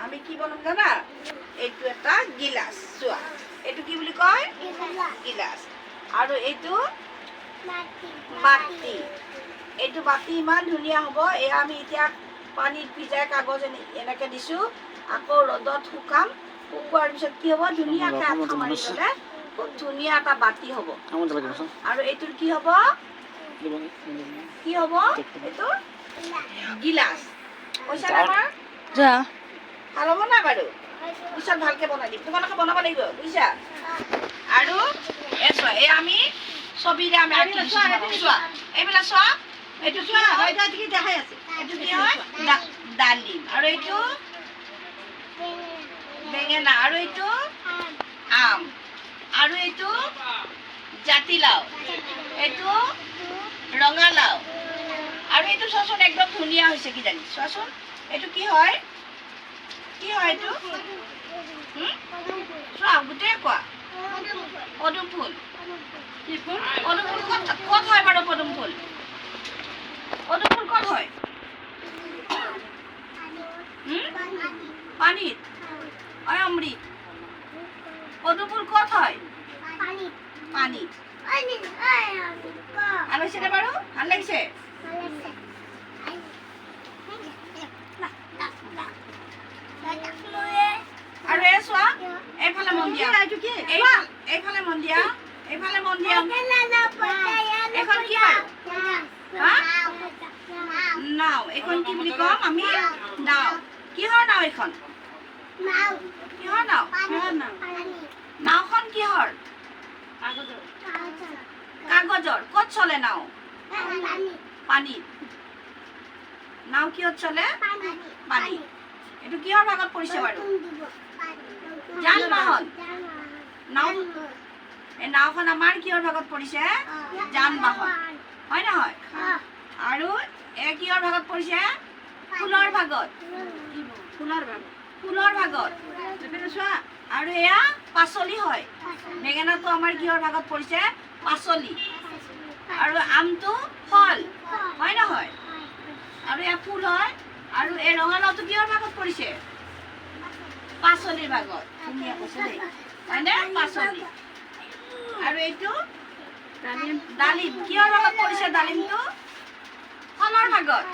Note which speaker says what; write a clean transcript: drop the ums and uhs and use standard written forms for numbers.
Speaker 1: আমি কি বনাম জানা এইটো এটা গিলাস চোৱা এইটো কি বুলি কয় গিলাস আৰু এইটো বাটি এইটো বাটি ইমান ধুনীয়া হ'ব এয়া আমি এতিয়া পানীত ভিজাই কাগজ এনেকৈ দিছোঁ আকৌ ৰ'দত শুকাম শুকোৱাৰ পিছত কি হ'ব ধুনীয়াকৈ আঠা মাৰি ল'লে খুব ধুনীয়া এটা বাটি হ'ব আৰু এইটোৰ কি হ'ব এইটো গিলাস পইচা নাপাৰ
Speaker 2: যা
Speaker 1: ভাল হ'ব নাই বাৰু পিছত ভালকৈ বনাই দিম তোমালোকে বনাব লাগিব বুজিছা আৰু চোৱা এই আমি ছবিৰে আমি চোৱা এইবিলাক চোৱা এইটো চোৱা দেখাই আছে এইটো কি হয় ডালিম আৰু এইটো বেঙেনা আৰু এইটো আম আৰু এইটো জাতিলাও এইটো ৰঙালাও আৰু এইটো চোৱাচোন একদম ধুনীয়া হৈছে কিজানি চোৱাচোন এইটো কি হয় এইটো চোৱা গোটেই কোৱা পদুম ফুল ক'ত হয় বাৰু পদুম ফুল ক'ত হয় পানীত অমৃত পদুম ফুল ক'ত হয় পানীত ভাল হৈছে নে বাৰু ভাল লাগিছে আৰু এই চোৱা এইফালে মন দিয়া এইফালে মন দিয়া এইখন কি হয় নাও এইখন কি বুলি ক'ম আমি নাও কিহৰ নাও এইখন কিহৰ নাও নাওখন কিহৰ কাগজৰ ক'ত চলে নাও পানীত নাও কিহত চলে পানী এইটো কিহৰ ভাগত পৰিছে বাৰু যান বাহন নাও এই নাওখন আমাৰ কিহৰ ভাগত পৰিছে যান বাহন হয় নহয় আৰু এই কিহৰ ভাগত পৰিছে ফুলৰ ভাগত চোৱা আৰু এয়া পাচলি হয় বেঙেনাটো আমাৰ কিহৰ ভাগত পৰিছে পাচলি আৰু আমটো ফল হয় নহয় আৰু এয়া ফুল হয় আৰু এই ৰঙালাওটো কিহৰ ভাগত পৰিছে পাচলিৰ ভাগত ধুনীয়া কৈছে দেই হয়নে পাচলি আৰু এইটো ডালিম কিহৰ ভাগত পৰিছে ডালিমটো ফলৰ ভাগত